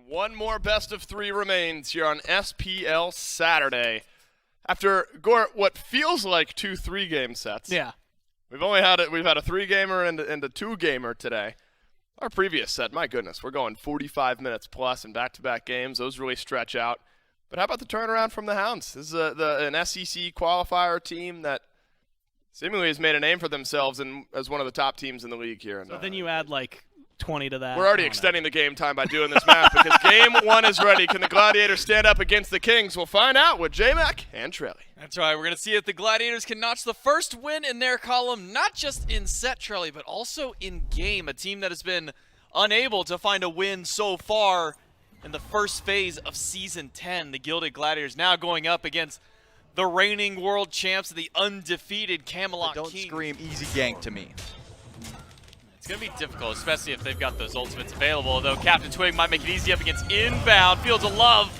One more best of three remains here on SPL Saturday. After what feels like 2 3-game sets. Yeah. We've had a 3-gamer and a 2-gamer today. Our previous set, my goodness, we're going 45 minutes plus in back-to-back games. Those really stretch out. But how about the turnaround from the Hounds? This is an SEC qualifier team that seemingly has made a name for themselves as one of the top teams in the league here. So then you add like 20 to that. We're already extending the game time by doing this math because game 1 is ready. Can the Gladiators stand up against the Kings? We'll find out with J-Mac and Trelly. That's right. We're going to see if the Gladiators can notch the first win in their column, not just in set, Trelly, but also in game. A team that has been unable to find a win so far in the first phase of Season 10. The Gilded Gladiators now going up against the reigning world champs, the undefeated Camelot Don't Kings. scream easy gank to me. It's going to be difficult, especially if they've got those ultimates available, though Captain Twig might make it easy up against Inbound. Fields of Love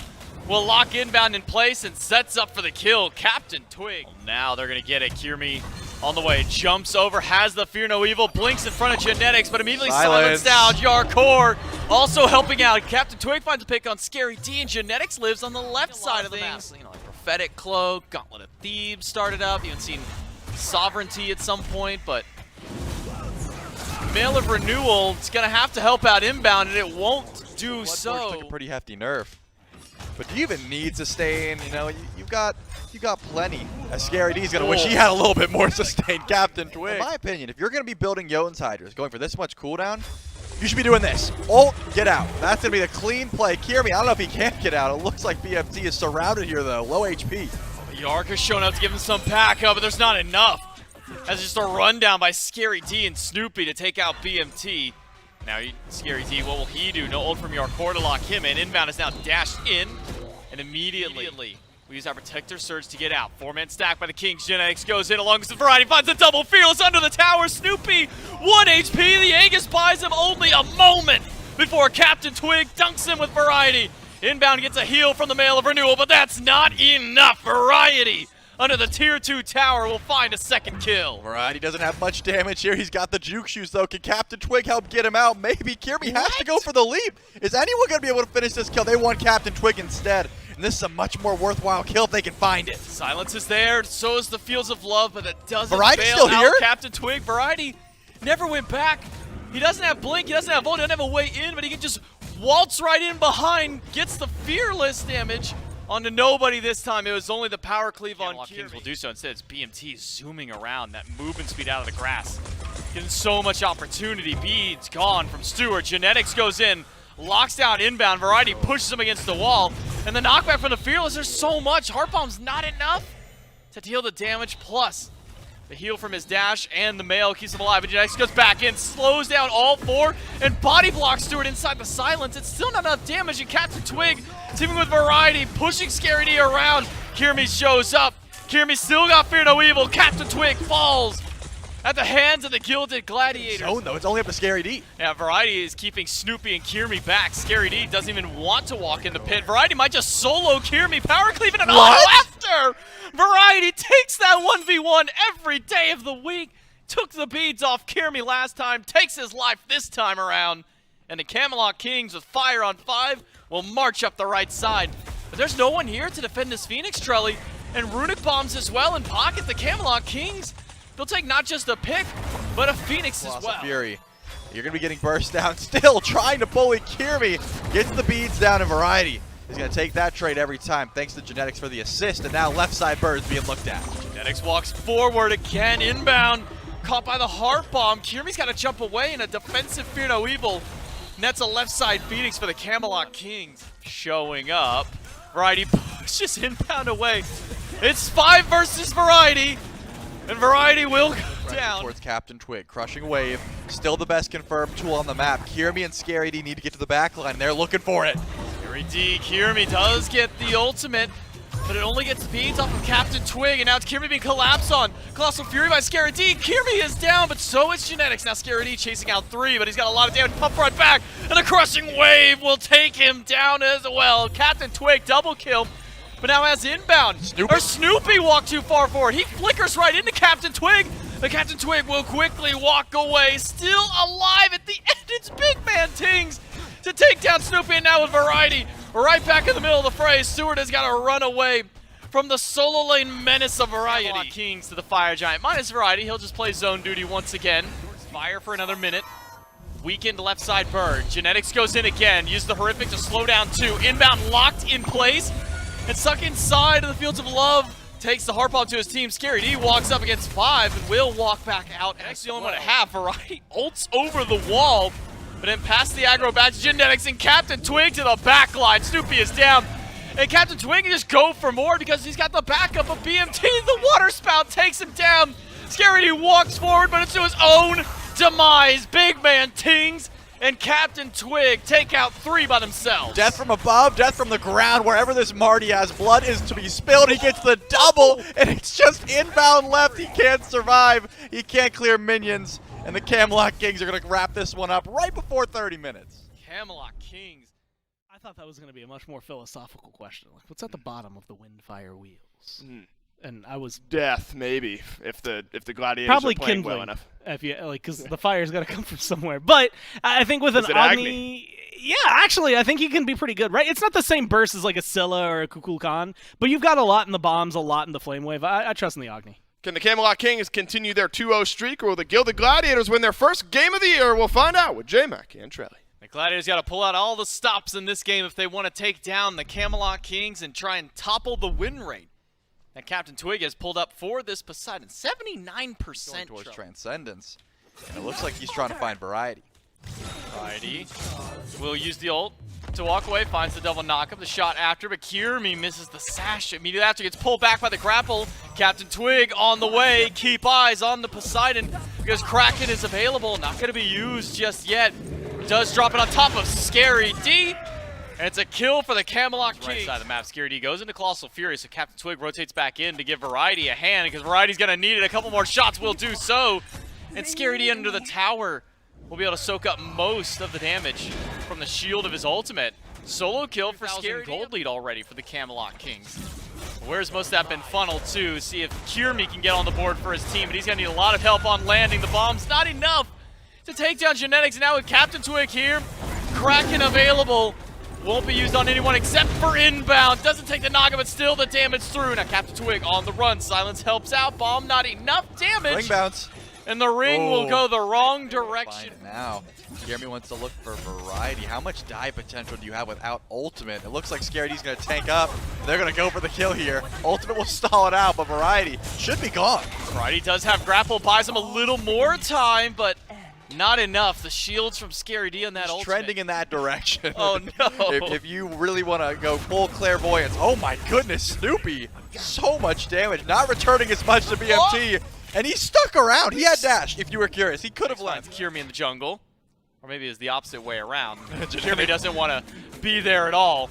will lock Inbound in place and sets up for the kill. Captain Twig. Now they're going to get it. Kiermi on the way. Jumps over, has the Fear No Evil, blinks in front of Genetics, but immediately silenced out. Yarkor also helping out. Captain Twig finds a pick on Scary D, and Genetics lives on the left side of the map. You know, like Prophetic Cloak, Gauntlet of Thebes started up. Even seen Sovereignty at some point, but Mail of Renewal, it's going to have to help out Inbound, and it won't do so. Took a pretty hefty nerf. But do you even need sustain? You know, you got plenty. Scary D's gonna wish he had a little bit more sustain, Captain Twig. In my opinion, if you're gonna be building Jotun's Hydras, going for this much cooldown, you should be doing this. Ult, get out. That's gonna be the clean play. Kiermi, I don't know if he can get out. It looks like BFT is surrounded here though. Low HP. Yark has shown up to give him some backup, but there's not enough. That's just a rundown by Scary D and Snoopy to take out BMT. Now, Scary D, what will he do? No ult from Yarkor to lock him in. Inbound is now dashed in, and immediately we use our Protector Surge to get out. 4-man stack by the Kings. Genetics goes in along with the Variety, finds a double Fearless under the tower. Snoopy, 1 HP. The Aegis buys him only a moment before Captain Twig dunks him with Variety. Inbound gets a heal from the Mail of Renewal, but that's not enough. Variety under the Tier 2 tower will find a second kill. Variety doesn't have much damage here. He's got the juke shoes though. Can Captain Twig help get him out? Maybe. Kiermi has to go for the leap. Is anyone going to be able to finish this kill? They want Captain Twig instead. And this is a much more worthwhile kill if they can find it. Silence is there, so is the Fields of Love, but that doesn't Variety's bail still out here? Captain Twig. Variety never went back. He doesn't have Blink, he doesn't have Volt, he doesn't have a way in, but he can just waltz right in behind, gets the Fearless damage onto nobody this time. It was only the power cleave on Kings will do so. Instead, it's BMT zooming around, that movement speed out of the grass. Getting so much opportunity. Beads gone from Stewart. Genetics goes in, locks down Inbound. Variety pushes him against the wall. And the knockback from the Fearless, there's so much. Heart Bomb's not enough to deal the damage. Plus, the heal from his dash and the mail keeps him alive. And Genetics goes back in, slows down all 4, and body blocks Stewart inside the silence. It's still not enough damage, and Captain Twig teaming with Variety, pushing Scary D around. Kiermi shows up. Kiermi still got Fear No Evil. Captain Twig falls at the hands of the Gilded Gladiators. Oh no, it's only up to Scary D. Yeah, Variety is keeping Snoopy and Kiermi back. Scary D doesn't even want to walk in the pit. Variety might just solo Kiermi, power cleaving, and auto after! Variety takes that 1v1 every day of the week. Took the beads off Kiermi last time, takes his life this time around. And the Camelot Kings with fire on 5 will march up the right side. But there's no one here to defend this Phoenix, Trelly. And Runic Bombs as well in pocket. The Camelot Kings, they'll take not just a pick, but a Phoenix as well. Fury. You're going to be getting burst down. Still trying to bully Kiermi. Gets the beads down in Variety. He's going to take that trade every time. Thanks to Genetics for the assist. And now left side birds being looked at. Genetics walks forward again. Inbound. Caught by the Heart Bomb. Kiermi's got to jump away in a defensive Fear No Evil. And that's a left side Phoenix for the Camelot Kings. Showing up. Variety pushes Inbound away. It's 5 versus Variety. And Variety will go down. Towards Captain Twig. Crushing wave. Still the best confirmed tool on the map. Kiermi and Scary D need to get to the back line. They're looking for it. Scary D. Kiermi does get the ultimate, but it only gets beads off of Captain Twig, and now it's Kiermi being collapsed on. Colossal Fury by Scary D. Kiermi is down, but so is Genetics. Now Scary D chasing out 3, but he's got a lot of damage. Pump right back, and a crushing wave will take him down as well. Captain Twig double kill, but now has Inbound. Snoopy walked too far forward. He flickers right into Captain Twig. The Captain Twig will quickly walk away. Still alive at the end. It's Big Man Tings to take down Snoopy, and now with Variety right back in the middle of the fray. Stewart has got to run away from the solo lane menace of Variety. Camelot Kings to the Fire Giant. Minus Variety, he'll just play zone duty once again. Fire for another minute. Weakened left side bird. Genetics goes in again. Use the Horrific to slow down 2. Inbound locked in place. And stuck inside of the Fields of Love. Takes the Harp to his team. Scary D walks up against 5 and will walk back out. That's the only one at half. Variety ults over the wall. But then past the aggro back to Genetics and Captain Twig to the back line. Snoopy is down. And Captain Twig can just go for more because he's got the backup of BMT. The water spout takes him down. Scary D walks forward, but it's to his own demise. Big man Tings and Captain Twig take out 3 by themselves. Death from above, death from the ground, wherever this Marty has. Blood is to be spilled. He gets the double, and it's just inbound left. He can't survive. He can't clear minions. And the Camelot Kings are going to wrap this one up right before 30 minutes. Camelot Kings. I thought that was going to be a much more philosophical question. Like, what's at the bottom of the Windfire wheels? And I was Death, maybe, if the Gladiators probably are playing kindling, well enough. if you like, because the fire's got to come from somewhere. But I think with an Is it Agni, yeah, actually, I think he can be pretty good, right? It's not the same burst as like a Scylla or a Kukulkan, but you've got a lot in the bombs, a lot in the Flame Wave. I trust in the Agni. Can the Camelot Kings continue their 2-0 streak, or will the Gilded Gladiators win their first game of the year? We'll find out with J-Mac and Trelly. The Gladiators got to pull out all the stops in this game if they want to take down the Camelot Kings and try and topple the win rate. That Captain Twig has pulled up for this Poseidon. 79% Going towards Transcendence. And it looks like he's trying to find Variety. Variety will use the ult to walk away, finds the double knockup, the shot after, but Kirmi misses the sash immediately after, gets pulled back by the grapple. Captain Twig on the way, keep eyes on the Poseidon because Kraken is available, not going to be used just yet. Does drop it on top of Scary D, and it's a kill for the Camelot Kings. Right side of the map, Scary D goes into Colossal Fury, so Captain Twig rotates back in to give Variety a hand because Variety's going to need it. A couple more shots will do so, and Scary D under the tower will be able to soak up most of the damage from the shield of his ultimate. Solo kill for Scary. Gold lead already for the Camelot Kings. Where's most of that been funneled to? See if Kirmi can get on the board for his team, but he's gonna need a lot of help on landing the bombs. Not enough to take down Genetics. Now with Captain Twig here, Kraken available. Won't be used on anyone except for inbound. Doesn't take the knock, but still the damage through. Now Captain Twig on the run. Silence helps out. Bomb not enough damage. Ring bounce. And the ring will go the wrong direction. Now, Jeremy wants to look for Variety. How much die potential do you have without Ultimate? It looks like Scary D's going to tank up. They're going to go for the kill here. Ultimate will stall it out, but Variety should be gone. Variety does have grapple, buys him a little more time, but not enough. The shields from Scary D on that ultimate. Trending in that direction. Oh no. If you really want to go full clairvoyance. Oh my goodness, Snoopy. So much damage. Not returning as much to BMT. Oh. And he stuck around. He had dash, if you were curious. He could have left. Kirmi in the jungle. Or maybe it's the opposite way around. Kirmi doesn't want to be there at all.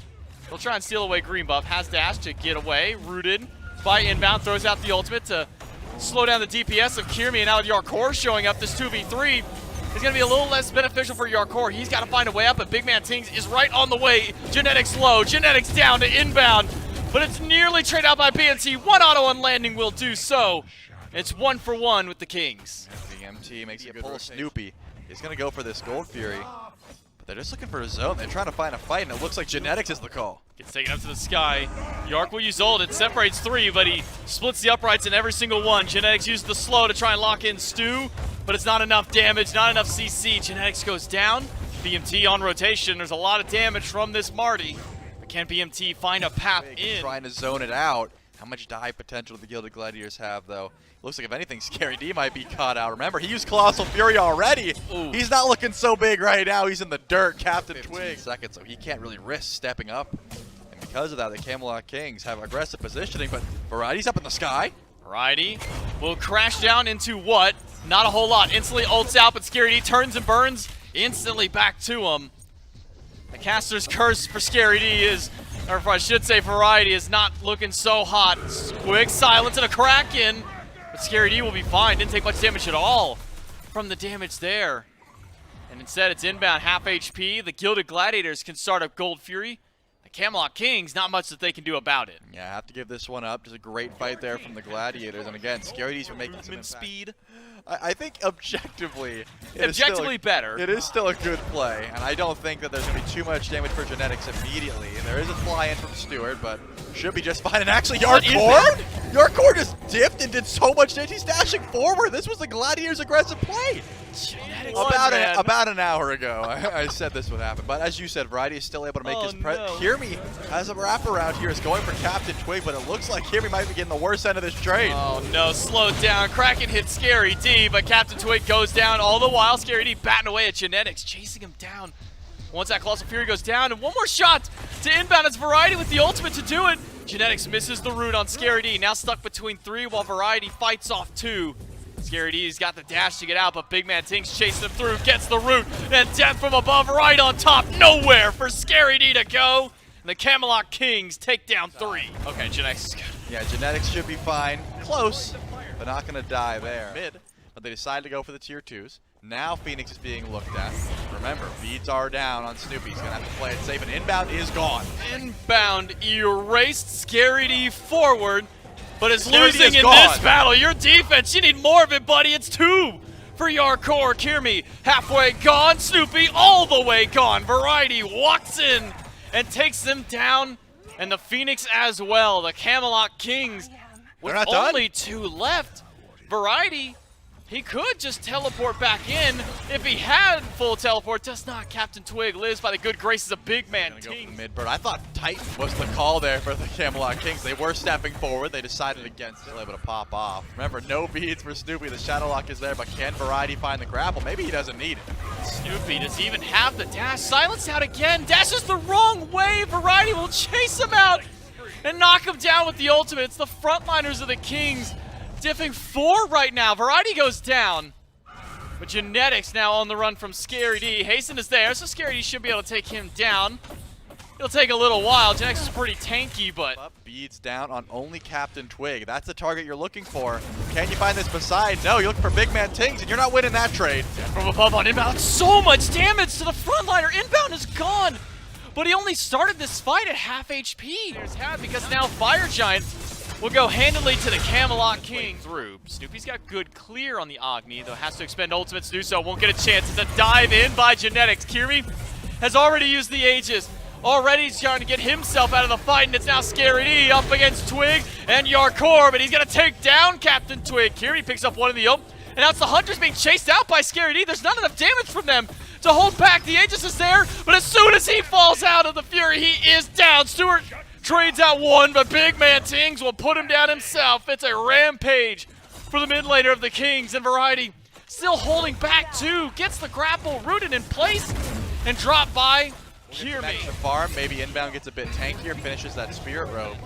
He'll try and steal away green buff. Has dash to get away. Rooted by inbound. Throws out the ultimate to slow down the DPS of Kirmi. And now with Yarkor showing up, this 2v3 is going to be a little less beneficial for Yarkor. He's got to find a way up, but Big Man Tings is right on the way. Genetics low. Genetics down to inbound. But it's nearly traded out by BNT. One auto on landing will do so. It's 1-for-1 with the Kings. BMT makes a pull. Snoopy is going to go for this Gold Fury. But they're just looking for a zone. They're trying to find a fight, and it looks like Genetics is the call. Gets taken up to the sky. Yark will use ult. It separates 3, but he splits the uprights in every single one. Genetics uses the slow to try and lock in Stu, but it's not enough damage, not enough CC. Genetics goes down. BMT on rotation. There's a lot of damage from this Marty. But can BMT find a path in? Trying to zone it out. How much die potential do the Gilded Gladiators have, though? Looks like, if anything, Scary D might be caught out. Remember, he used Colossal Fury already. Ooh. He's not looking so big right now. He's in the dirt, Captain Twig. Seconds, so he can't really risk stepping up. And because of that, the Camelot Kings have aggressive positioning, but Variety's up in the sky. Variety will crash down into what? Not a whole lot. Instantly ults out, but Scary D turns and burns instantly back to him. The caster's curse for Scary D is, or I should say Variety, is not looking so hot. Quick silence and a Kraken. But Scary D will be fine. Didn't take much damage at all from the damage there. And instead, it's inbound half HP. The Gilded Gladiators can start up Gold Fury. The Camelot Kings, not much that they can do about it. Yeah, I have to give this one up. Just a great fight there from the Gladiators. And again, Scary D's for making some Movement impact. speed. I think objectively, Better. It is still a good play, and I don't think that there's going to be too much damage for Genetics immediately. And there is a fly-in from Stewart, but should be just fine. And actually, Yarkor just dipped and did so much damage. He's dashing forward. This was the Gladiators' aggressive play. About an hour ago, I said this would happen. But as you said, Variety is still able to make his Kirmi has a wraparound here. Is going for Captain Twig, but it looks like Kirmi might be getting the worst end of this trade. Oh no, slowed down. Kraken hits Scary D, but Captain Twig goes down all the while. Scary D batting away at Genetics, chasing him down. Once that Colossal Fury goes down, and one more shot to inbound. It's Variety with the ultimate to do it. Genetics misses the root on Scary D, now stuck between 3 while Variety fights off 2. Scary D's got the dash to get out, but Big Man Ting's chasing him through, gets the root, and death from above right on top. Nowhere for Scary D to go. And the Camelot Kings take down 3. Okay, Genetics is good. Yeah, Genetics should be fine. Close, but not going to die there. Mid, but they decide to go for the tier 2s. Now Phoenix is being looked at. Remember, beads are down on Snoopy. He's going to have to play it safe, and inbound is gone. Inbound erased Scary D forward, but is Scary D losing in gone. this battle. Your defense, you need more of it, buddy. It's 2 for Yarkor. Kirmi halfway gone. Snoopy all the way gone. Variety walks in and takes them down, and the Phoenix as well. The Camelot Kings with not only done. 2 left. Variety, he could just teleport back in if he had full teleport. Does not. Captain Twig lives by the good graces of Big Man Ting. Mid-bird. I thought Titan was the call there for the Camelot Kings. They were stepping forward. They decided against it, able to pop off. Remember, no beads for Snoopy. The Shadow Lock is there, but can Variety find the grapple? Maybe he doesn't need it. Snoopy does he even have the dash. Silenced out again. Dashes the wrong way. Variety will chase him out and knock him down with the ultimate. It's the frontliners of the Kings. Diffing 4 right now. Variety goes down. But Genetics now on the run from Scary D. Hasten is there, so Scary D should be able to take him down. It'll take a little while. Genetics is pretty tanky, but Beads down on only Captain Twig. That's the target you're looking for. Can you find this beside? No, you're looking for Big Man Tings, and you're not winning that trade. from above on inbound, so much damage to the frontliner. Inbound is gone, but he only started this fight at half HP. There's half because now Fire Giant will go handily to the Camelot King through. Snoopy's got good clear on the Agni, though has to expend ultimates to do so. Won't get a chance. It's a dive in by Genetics. Kirmi has already used the Aegis. Already trying to get himself out of the fight, and it's now Scary D up against Twig and Yarkor, but he's going to take down Captain Twig. Kirmi picks up one of the ult, and now it's the Hunters being chased out by Scary D. There's not enough damage from them to hold back. The Aegis is there, but as soon as he falls out of the Fury, he is down. Stewart trades out one, but Big Man Tings will put him down himself. It's a rampage for the mid laner of the Kings, and Variety still holding back too. Gets the grapple rooted in place and dropped by Kirmi. The farm, maybe inbound gets a bit tankier, finishes that Spirit Robe.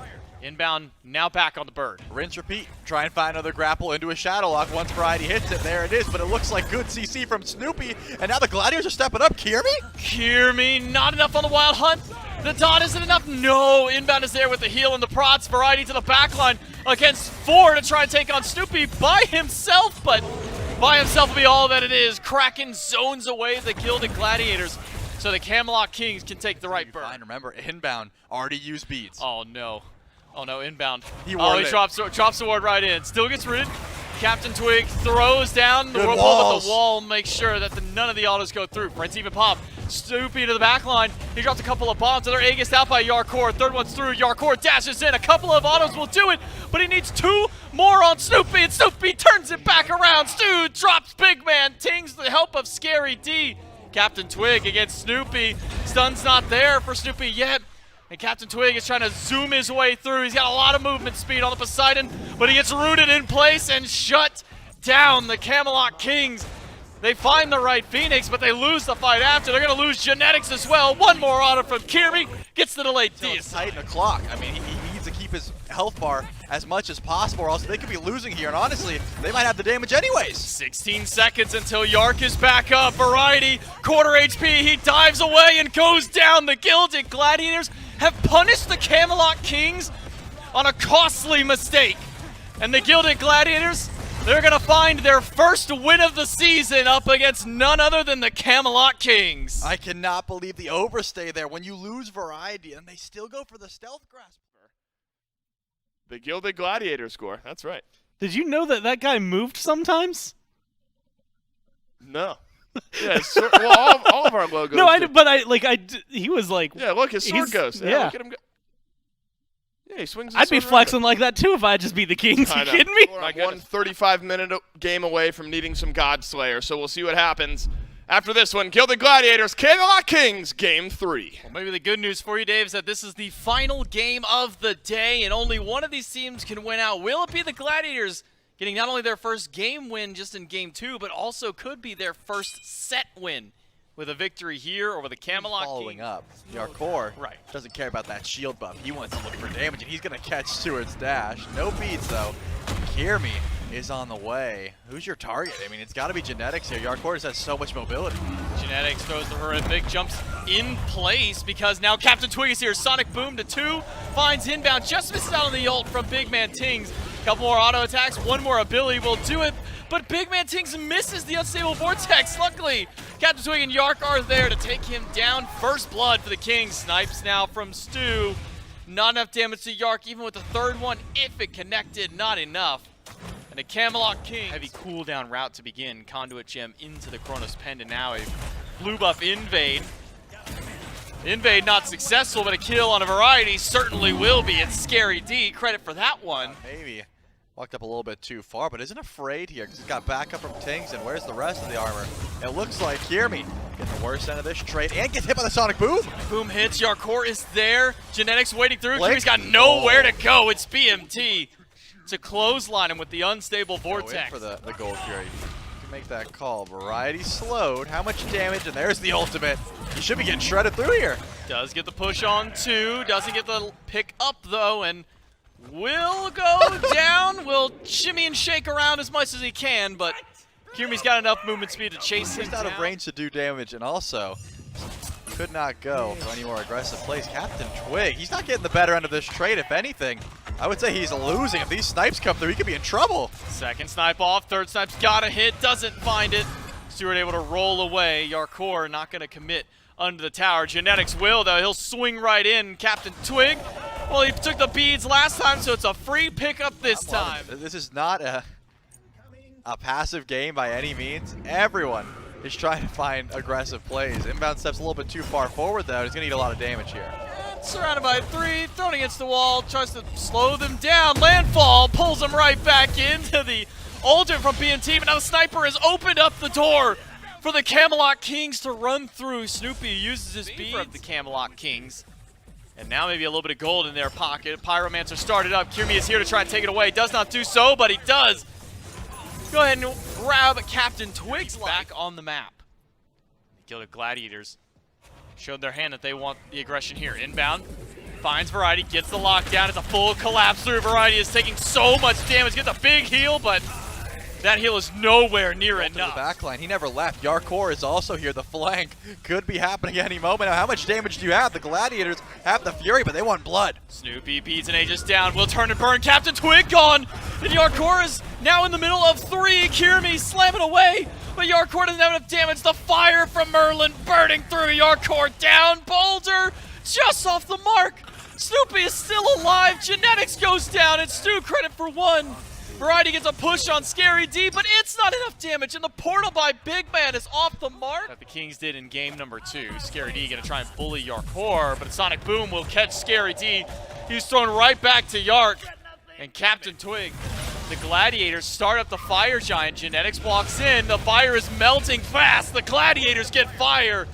Inbound now back on the bird. Rinse, repeat. Try and find another grapple into a Shadow Lock. Once Variety hits it, there it is, but it looks like good CC from Snoopy, and now the Gladiators are stepping up. Kirmi, not enough on the Wild Hunt. The dot isn't enough. No, inbound is there with the heal and the prots. Variety to the backline against 4 to try and take on Snoopy by himself, but by himself will be all that it is. Kraken zones away the Gilded Gladiators, so the Camelot Kings can take the right bird. Fine, remember, inbound, already used beads. Oh no. Oh no, inbound. He drops the ward right in. Still gets rooted. Captain Twig throws down the Good wall, but walls. the wall makes sure that none of the autos go through. Prince even pop. Snoopy to the back line. He drops a couple of bombs. Another Aegis out by Yarkor. Third one's through. Yarkor dashes in. A couple of autos will do it, but he needs 2 more on Snoopy, and Snoopy turns it back around. Stu drops Big Man Tings with the help of Scary D. Captain Twig against Snoopy. Stun's not there for Snoopy yet. And Captain Twig is trying to zoom his way through. He's got a lot of movement speed on the Poseidon, but he gets rooted in place and shut down. The Camelot Kings, they find the right Phoenix, but they lose the fight after. They're going to lose Genetics as well. One more auto from Kirmi. Gets the delayed It's DS. tight in the clock. I mean, he needs to keep his health bar as much as possible, or else they could be losing here. And honestly, they might have the damage anyways. 16 seconds until Yark is back up. Variety, quarter HP. He dives away and goes down. The Gilded Gladiators have punished the Camelot Kings on a costly mistake. And the Gilded Gladiators They're going to find their first win of the season up against none other than the Camelot Kings. I cannot believe the overstay there. When you lose variety and they still go for the stealth grasp. The Gilded Gladiator score. That's right. Did you know that that guy moved sometimes? No. Yeah, well, all of our logos. No, do. he was like. Yeah, look, his sword goes. Yeah. Look at him go. Yeah, he swings his I'd be sword flexing like that too if I just beat the Kings. I You know. kidding me? We're like 135-minute game away from needing some God Slayer, so we'll see what happens after this one. Gilded Gladiators, Camelot Kings, Game 3. Well, maybe the good news for you, Dave, is that this is the final game of the day, and only one of these teams can win out. Will it be the Gladiators getting not only their first game win just in Game 2, but also could be their first set win with a victory here over the Camelot Following Kings? up, Yarkor Right. doesn't care about that shield buff. He wants to look for damage, and he's going to catch Stewart's dash. No beats, though. Kirmi is on the way. Who's your target? I mean, it's got to be Genetics here. Yarkor just has so much mobility. Genetics throws the horrific, jumps in place because now Captain Twig is here. Sonic Boom to 2, finds inbound, just misses out on the ult from Big Man Tings. Couple more auto attacks, one more ability will do it, but Big Man Tings misses the unstable vortex. Luckily, Captain Twig and Yark are there to take him down. First blood for the Kings. Snipes now from Stu. Not enough damage to Yark, even with the third one. If it connected, not enough. And a Camelot King. Heavy cooldown route to begin. Conduit Gem into the Chronos Pendant. Now a blue buff invade. Invade not successful, but a kill on a variety certainly will be. It's Scary D. Credit for that one. Maybe walked up a little bit too far, but isn't afraid here because he's got backup from Tings, and where's the rest of the armor? It looks like Kirmi getting the worst end of this trade and gets hit by the Sonic Boom. Boom hits. Yarkor is there. Genetics waiting through. Blink. Kirby's got nowhere to go. It's BMT to clothesline him with the unstable Go in vortex. for the Gold Fury. You can make that call. Variety slowed. How much damage? And there's the ultimate. He should be getting shredded through here. Does get the push on 2. Doesn't get the pick up though, and will go down. Will shimmy and shake around as much as he can, but Kirmi's got enough movement speed to chase him Just out of down. range to do damage, and also could not go for any more aggressive plays. Captain Twig, he's not getting the better end of this trade. If anything, I would say he's losing. If these snipes come through, he could be in trouble. Second snipe off. Third snipe's got a hit. Doesn't find it. Stewart able to roll away. Yarkor not going to commit under the tower. Genetics will, though. He'll swing right in. Captain Twig, well, he took the beads last time, so it's a free pickup this time. This is not a passive game by any means. Everyone is trying to find aggressive plays. Inbound steps a little bit too far forward, though. He's going to need a lot of damage here. Surrounded by 3, thrown against the wall, tries to slow them down. Landfall pulls them right back into the ultimate from BMT, but now the sniper has opened up the door for the Camelot Kings to run through. Snoopy uses his bead of the Camelot Kings. And now maybe a little bit of gold in their pocket. Pyromancer started up. Kirmi is here to try and take it away. Does not do so, but he does. Go ahead and grab Captain Twig's back on the map. Gilded Gladiators showed their hand that they want the aggression here. Inbound, finds Variety, gets the lockdown. It's a full collapse through. Variety is taking so much damage. Gets a big heal, but that heal is nowhere near To the enough. backline, he never left. Yarkor is also here. The flank could be happening any moment. Now, how much damage do you have? The Gladiators have the Fury, but they want blood. Snoopy beats and Aegis down. Will turn and burn. Captain Twig gone. And Yarkor is now in the middle of 3. Kirmi slamming away. But Yarkor doesn't have enough damage. The fire from Merlin burning through. Yarkor down. Boulder just off the mark. Snoopy is still alive. Genetics goes down. And Stu credit for 1. Variety gets a push on Scary D, but it's not enough damage, and the portal by Big Man is off the mark. That the Kings did in game number 2. Scary D gonna try and bully Yarkor, but Sonic Boom will catch Scary D. He's thrown right back to Yark, and Captain Twig. The Gladiators start up the Fire Giant. Genetics walks in. The fire is melting fast. The Gladiators get fire,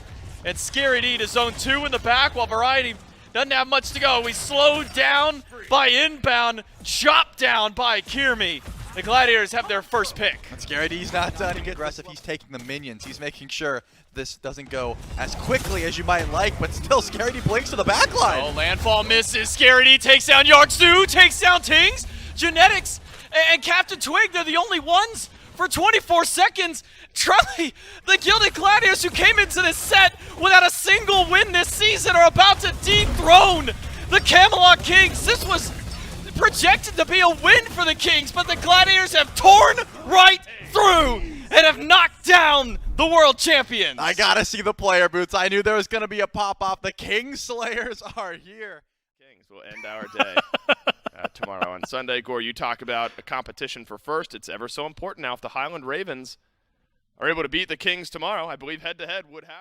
and Scary D to zone 2 in the back, while Variety doesn't have much to go. We slowed down by inbound, chopped down by Kirmi. The Gladiators have their first pick. And Scary D's not done. He gets aggressive. He's taking the minions. He's making sure this doesn't go as quickly as you might like, but still Scary D blinks to the backline. Oh, Landfall misses. Scary D takes down Yark. Stu takes down Tings. Genetics and Captain Twig, they're the only ones for 24 seconds. Truly, the Gilded Gladiators who came into this set without a single win this season are about to dethrone the Camelot Kings. This was projected to be a win for the Kings, but the Gladiators have torn right through and have knocked down the world champions. I gotta see the player boots. I knew there was gonna be a pop-off. The King Slayers are here. Kings will end our day tomorrow on Sunday. Gore, you talk about a competition for first. It's ever so important now. If the Highland Ravens are able to beat the Kings tomorrow, I believe head-to-head would have.